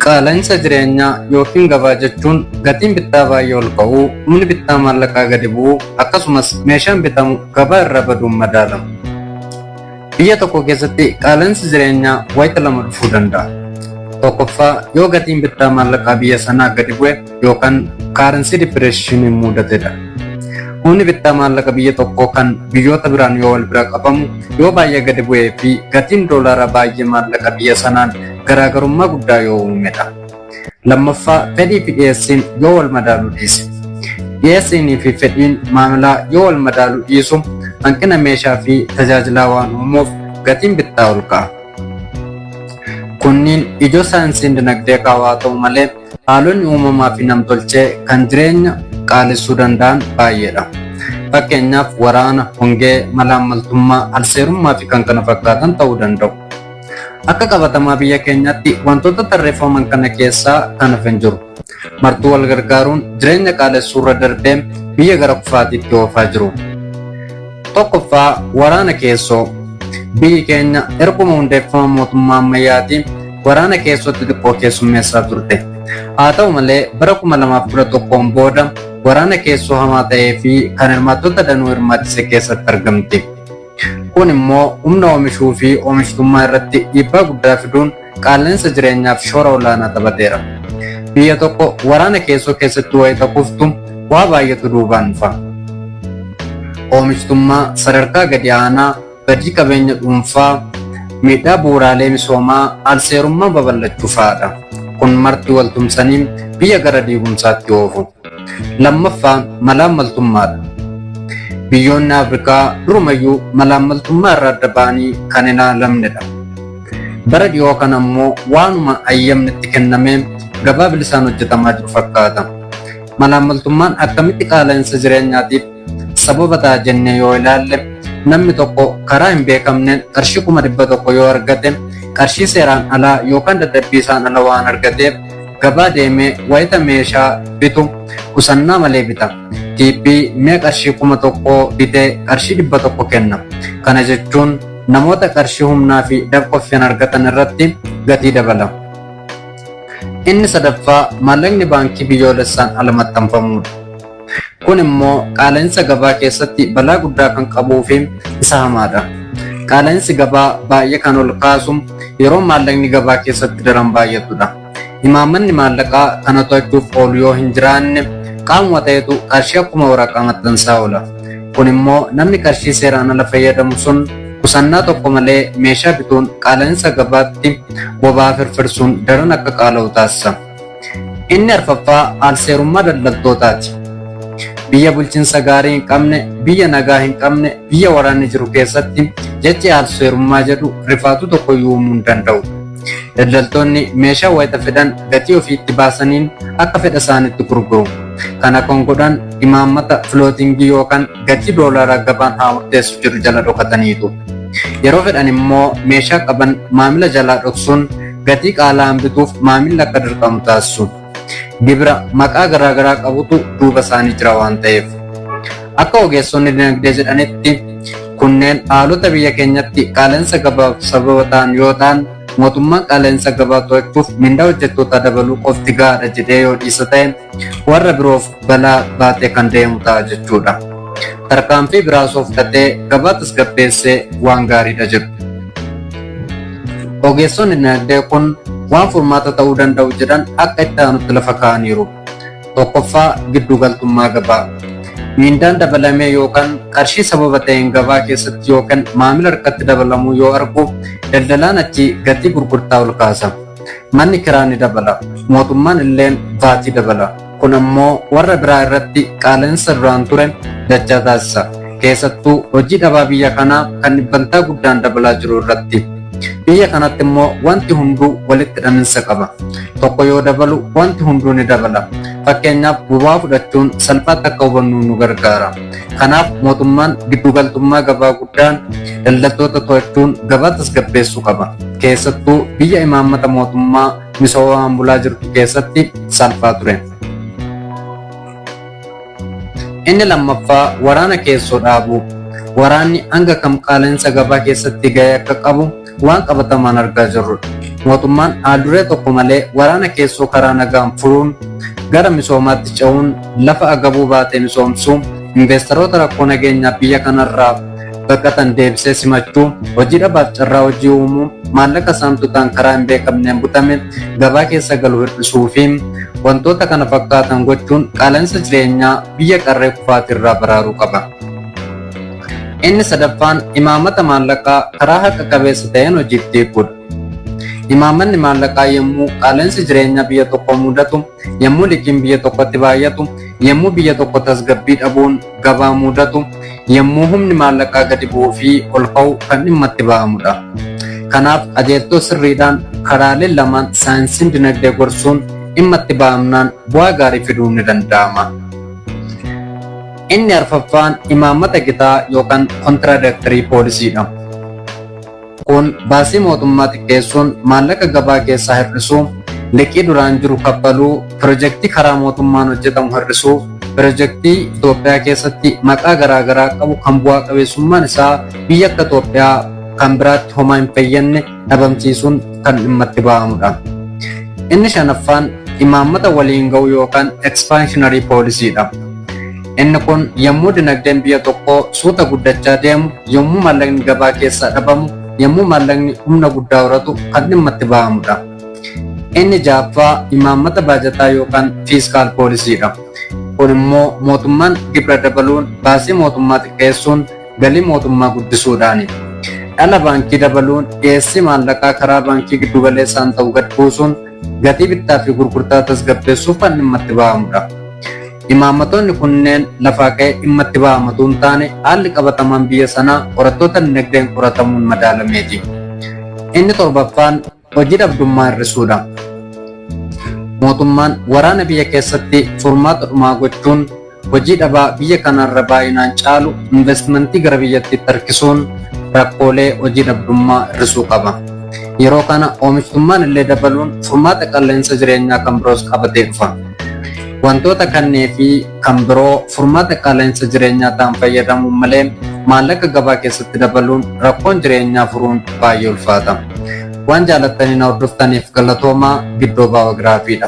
Qaala'insa jireenyaa yookiin gabaa jechuun gatiin bittaa baay'ee ol ka'uu, humni bittaa maallaqaa gadi bu'uu akkasumas meeshaan bitamu gabaa irraa baduun madaalamu. Biyya tokko keessatti qaala'insi jireenyaa wayita lama dhufuu danda'a. Tokkoffaa yoo gatiin bittaa maallaqaa biyya sanaa gadi bu'e yookaan kaarensi dipireeshiniin mudatedha. Humni bittaa maallaqa biyya tokkoo kan biyyoota biraan yoo wal bira qabamu yoo baay'ee gadi bu'ee fi gatiin doolaaraa baay'ee maallaqa biyya sanaan garaagarummaa guddaa yoo uumedha. Lammaffaa fedhii fi dhiyeessiin yoo wal madaaluu dhiise. Dhiyeessiinii fi fedhiin maamilaa yoo wal madaaluu dhiisu hanqina meeshaa fi tajaajilaa waan uumuuf gatiin bittaa ol ka'a. Kunniin ijoo saayinsiin dinagdee kaawaa ta'u malee haalonni uumamaa fi namtolchee kan jireenya qaalessuu danda'an baay'eedha. Fakkeenyaaf waraana, hongee, malaammaltummaa, alseerummaa fi kan kana fakkaatan ta'uu danda'u. Akka qabatamaa biyya keenyaatti wantoota tarreeffaman kana keessaa kan hafe hin jiru. Martuu wal gargaaruun jireenya qaalessuu irra darbee biyya gara kufaatiitti oofaa jiru. Tokkoffaa waraana keessoo. Biyyi keenya erguma hundeeffama mootummaa ammayyaatiin waraana keessootti xiqqoo keessummeessaa turte. Haa ta'u malee bara 2011 booda waraana keessoo hamaa ta'ee fi kan hirmaattota danuu hirmaachise keessatti argamti. Kun immoo humna oomishuu fi oomishtummaa irratti dhiibbaa guddaa fiduun qaala'insa jireenyaaf shoora olaanaa taphateera. Biyya tokko waraana keessoo keessatti wayita kuftu waa baay'eetu duubaan dhufa. Oomishtummaa sadarkaa gadi aanaa, badii qabeenya dhuunfaa, miidhaa bu'uuraalee misoomaa, alseerummaa babal'achuu fa'aadha. Kun marti waltumsanii biyya gara diigumsaatti oofu. Lammaffaan malaammaltummaadha. Biyyoonni Afrikaa durumayyuu malaammaltummaa irraa adda ba'anii kan hin ilaalamnedha. Bara dhiyoo kana immoo waanuma ayyamni itti kennamee gabaa bilisaan hojjetamaa jiru fakkaata. Malaammaltummaan akkamitti qaala'insa jireenyaatiif sababa ta'a jennee yoo ilaalle namni tokko karaa hin beekamneen qarshii 100 yoo argate qarshii seeraan alaa yookaan dadhabbiisaan ala waan argateef gabaa deemee wayita meeshaa bitu qusannaa malee bita. Tiippii mee qarshii 1,000 bitee qarshii 100 kenna. Kana jechuun namoota qarshii humnaa fi dabqoffeen argatan irratti gatii dabala. Inni sadaffaa maallaqni baankii biyyoolessaan ala maxxanfamudha. Kun immoo qaala'insa gabaa keessatti balaa guddaa kan qabuu fi isa hamaadha. Qaala'insi gabaa baay'ee kan ol kaasu yeroo maallaqni gabaa keessatti daran baay'atudha. Imaammanni maallaqaa kana to'achuuf oolu yoo hin jiraanne qaamuma ta'etu qarshii akkuma waraqaa maxxansaa oola. Kun immoo namni qarshii seeraan ala fayyadamu sun qusannaa tokko malee meeshaa bituun qaala'insa gabaatti boba'aa firfirsuun daran akka qaala'u taasisa. Inni arfaffaa alseerummaa daldaltootaati. Biyya bulchiinsa gaarii hin qabne, biyya nagaa hin qabne, biyya waraanni jiru keessatti jechi alseerummaa jedhu rifaatu tokko iyyuu uumuu hin danda'u. Daldaltoonni meeshaa wayita fedhan gatii ofiitti baasaniin akka fedha isaanitti gurguru. Kana kan godhan imaammata filootingii yookaan gatii doolaaraa gabaan haa murteessu jedhu jala dhokataniitu. Yeroo fedhan immoo meeshaa qaban maamila jalaa dhoksuun gatii qaala'aan bituuf maamilli akka dirqamu taasisu. Gibira maqaa garaagaraa qabutu duuba isaanii jira waan ta'eef. Akka ogeessonni dinagdee jedhanitti kunneen haalota biyya keenyatti qaala'insa gabaaf sababa ta'an yoo ta'an mootummaan qaala'insa gabaa to'achuuf mindaa hojjettootaa dabaluu qofti gahaadha jedhee yoo dhiisa ta'e warra biroof balaa baatee kan deemu ta'a jechuudha. Tarkaanfii biraas of fudhatee gabaa tasgabbeessee waan gaariidha jedhu. Ogeessonni dinagdee kun waan furmaata ta'uu danda'u jedhan akka itti aanutti lafa kaa'aniiru. Tokkoffaa giddugaltummaa gabaa. Mindaan dabalamee yookaan qarshii sababa ta'een gabaa keessatti yookaan maamila harkatti dabalamuu yoo argu daldalaan achi gatii gurgurtaa ol kaasa. Manni kiraa ni dabala. Mootummaan illeen vaatii dabala. Kun ammoo warra biraa irratti qaala'insa duraan ture dachaa taasisa. Keessattuu hojii dhabaa biyya kanaa kan dhibbantaa guddaan dabalaa jiru irratti. Biyya kanatti immoo wanti hunduu walitti hidhaminsa qaba. Tokko yoo dabalu wanti hunduu ni dabala. Fakkeenyaaf boba'aa fudhachuun salphaatti akka hubannu nu gargaara. Kanaaf mootummaan giddugaltummaa gabaa guddaan daldaltoota to'achuun gabaa tasgabbeessuu qaba. Keessattuu biyya imaammata mootummaa misoomaan bulaa jirtu keessatti salphaa ture. Inni lammaffaa waraana keessoo dhaabuu. Waraanni hanga kam qaala'insa gabaa keessatti gahee akka qabu waan qabatamaan argaa jirrudha. mootummaan haalduree tokko malee waraana keessoo karaa nagaan furuun gara misoomaatti ce'uun lafa agabuu baatee misoomsuu, investoroota rakkoo nageenyaa biyya kanarraa baqatan deebisee simachuu, hojii dhabaaf carraa hojii uumuu, maallaqa saamtotaan karaa hin beekamneen butame gabaa keessa galu hir'isuu fi wantoota kana fakkaatan gochuun qaala'insa jireenyaa biyya qarree kufaatirraa baraaruu qaba. Inni sadaffaan imaamata maallaqaa karaa haqa qabeessa ta'een hojiitti hiikuudha. Imaamanni maallaqaa yommuu qaala'insi jireenyaa biyya tokko mudatu, yommuu liqiin biyya tokkotti baay'atu, yommuu biyya tokko tasgabbii dhabuun gabaa mudatu, yommuu humni maallaqaa gadi bu'uu fi ol ka'u kan dhimma itti ba'amudha. Kanaaf adeemtoo sirriidhaan karaaleen lamaan saayinsiin dinagdee gorsuun dhimma itti ba'amnaan bu'aa gaarii fiduun ni danda'ama. Inni arfaffaan imaamata gitaa yookaan kontiraadaktarii poolisiidha. Kun baasii mootummaa xiqqeessuun maallaqa gabaa keessaa hir'isuu, liqii duraan jiru kaffaluu, pirojektii karaa mootummaan hojjetamu hir'isuu, pirojektii Itoophiyaa keessatti maqaa garaagaraa qabu kan bu'aa qabeessummaan isaa biyya akka Itoophiyaa kan biraatti homaa hin fayyadne dhabamsiisuun kan dhimma itti ba'amudha. Inni shanaffaan imaamata waliin ga'uu yookaan expansionary poolisiidha. Inni kun yommuu dinagdeen biyya tokkoo suuta guddachaa deemu, yommuu maallaqni gabaa keessaa dhabamu, yommuu maallaqni humna guddaa horatu kan dhimma itti ba'amudha. Inni ja'affaa imaamata baajataa yookaan fiiskaal poolisiidha. Kun immoo mootummaan gibira dabaluun, baasii mootummaa xiqqeessuun, galii mootummaa guddisuudhaani. Dhala baankii dabaluun, dhiyeessii maallaqaa karaa baankii giddu galeessaan ta'u gad buusuun, gatii bittaa fi gurgurtaa tasgabbeessuuf kan dhimma itti ba'amudha. Imaammatoonni kunneen lafaa ka'ee dhimma itti ba'amatu hin taane haalli qabatamaan biyya sanaa qorattoota dinagdeen qoratamuun madaalameeti. Inni torbaffaan hojii dhabdummaa hir'isuudha. Mootummaan waraana biyya keessatti furmaata dhumaa gochuun hojii dhabaa biyya kanarra baay'inaan caalu investimentii gara biyyattiitti harkisuun rakkoolee hojii dhabdummaa hir'isuu qaba. Yeroo kana oomishtummaan illee dabaluun furmaata qaala'insa jireenyaa kan biroos qabatee dhufa. Wantoota kannee fi kan biroo furmaata qaala'insa jireenyaa ta'an fayyadamuun malee maallaqa gabaa keessatti dabaluun rakkoon jireenyaa furuun baay'ee ulfaata. Waan jaalattanii na hordoftaniif galatoomaa. Giddoo Baawogiraafiidha.